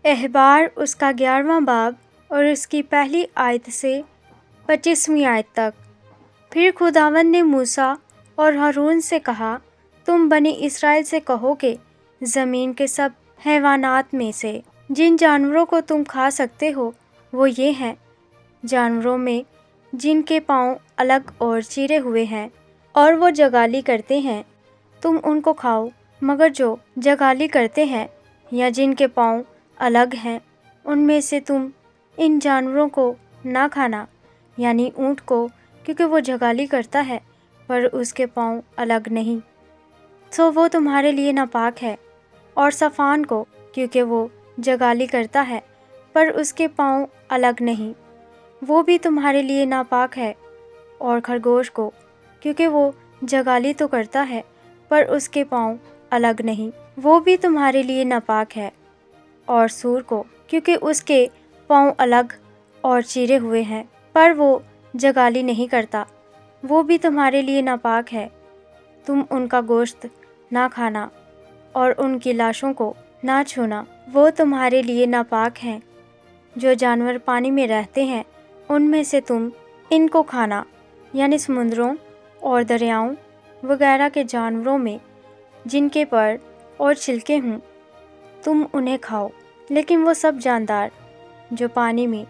احبار اس کا 11واں باب اور اس کی پہلی آیت سے 25ویں آیت تک۔ پھر خداوند نے موسیٰ اور ہارون سے کہا، تم بنی اسرائیل سے کہو کہ زمین کے سب حیوانات میں سے جن جانوروں کو تم کھا سکتے ہو وہ یہ ہیں، جانوروں میں جن کے پاؤں الگ اور چیرے ہوئے ہیں اور وہ جگالی کرتے ہیں، تم ان کو کھاؤ، مگر جو جگالی کرتے ہیں یا جن کے پاؤں الگ ہیں ان میں سے تم ان جانوروں کو نہ کھانا، یعنی اونٹ کو، کیونکہ وہ جگالی کرتا ہے پر اس کے پاؤں الگ نہیں، سو وہ تمہارے لیے ناپاک ہے، اور صفان کو، کیونکہ وہ جگالی کرتا ہے پر اس کے پاؤں الگ نہیں، وہ بھی تمہارے لیے ناپاک ہے، اور خرگوش کو، کیونکہ وہ جگالی تو کرتا ہے پر اس کے پاؤں الگ نہیں، وہ بھی تمہارے لیے ناپاک ہے، اور سور کو، کیونکہ اس کے پاؤں الگ اور چیرے ہوئے ہیں پر وہ جگالی نہیں کرتا، وہ بھی تمہارے لیے ناپاک ہے، تم ان کا گوشت نہ کھانا اور ان کی لاشوں کو نہ چھونا، وہ تمہارے لیے ناپاک ہیں۔ جو جانور پانی میں رہتے ہیں ان میں سے تم ان کو کھانا، یعنی سمندروں اور دریاؤں وغیرہ کے جانوروں میں جن کے پر اور چھلکے ہوں تم انہیں کھاؤ، لیکن وہ سب جاندار جو پانی میں،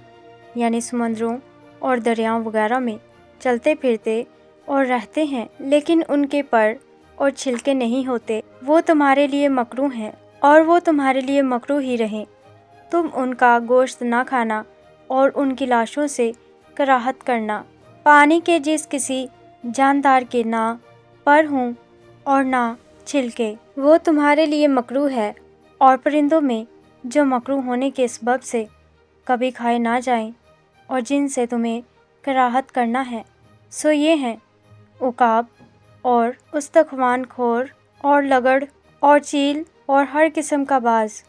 یعنی سمندروں اور دریاؤں وغیرہ میں چلتے پھرتے اور رہتے ہیں لیکن ان کے پر اور چھلکے نہیں ہوتے، وہ تمہارے لیے مکروہ ہیں، اور وہ تمہارے لیے مکروہ ہی رہیں۔ تم ان کا گوشت نہ کھانا اور ان کی لاشوں سے کراہت کرنا۔ پانی کے جس کسی جاندار کے نہ پر ہوں اور نہ چھلکے، وہ تمہارے لیے مکروہ ہے، اور پرندوں میں جو مکروہ ہونے کے سبب سے کبھی کھائے نہ جائیں اور جن سے تمہیں کراہت کرنا ہے، سو یہ ہیں عقاب اور استخوان خور اور لگڑ اور چیل اور ہر قسم کا باز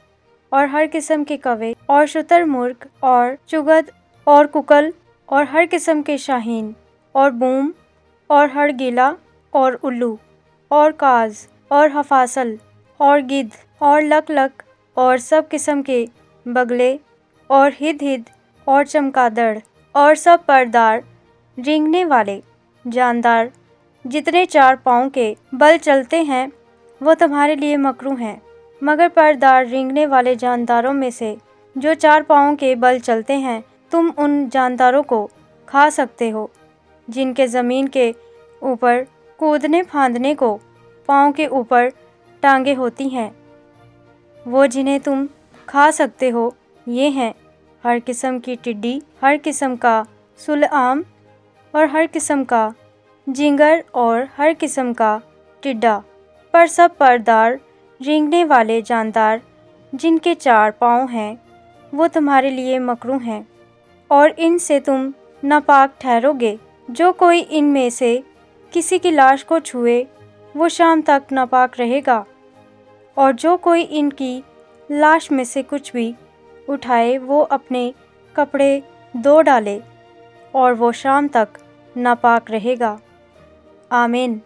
اور ہر قسم کے کوے اور شتر مرغ اور چغد اور ککل اور ہر قسم کے شاہین اور بوم اور ہر گیلا اور الو اور کاز اور حفاصل اور گدھ اور لک لک اور سب قسم کے بگلے اور ہد ہد اور چمگادڑ اور سب پردار رینگنے والے جاندار جتنے 4 پاؤں کے بل چلتے ہیں وہ تمہارے لیے مکروہ ہیں، مگر پردار رینگنے والے جانداروں میں سے جو 4 پاؤں کے بل چلتے ہیں تم ان جانداروں کو کھا سکتے ہو جن کے زمین کے اوپر کودنے پھاندنے کو پاؤں کے اوپر ٹانگیں ہوتی ہیں، وہ جنہیں تم کھا سکتے ہو یہ ہیں ہر قسم کی ٹڈی، ہر قسم کا سلعام اور ہر قسم کا جنگر اور ہر قسم کا ٹڈا، پر سب پردار رینگنے والے جاندار جن کے 4 پاؤں ہیں وہ تمہارے لیے مکروہ ہیں، اور ان سے تم ناپاک ٹھہرو گے۔ جو کوئی ان میں سے کسی کی لاش کو چھوئے وہ شام تک ناپاک رہے گا، اور جو کوئی ان کی لاش میں سے کچھ بھی اٹھائے وہ اپنے کپڑے دھو ڈالے اور وہ شام تک ناپاک رہے گا۔ آمین۔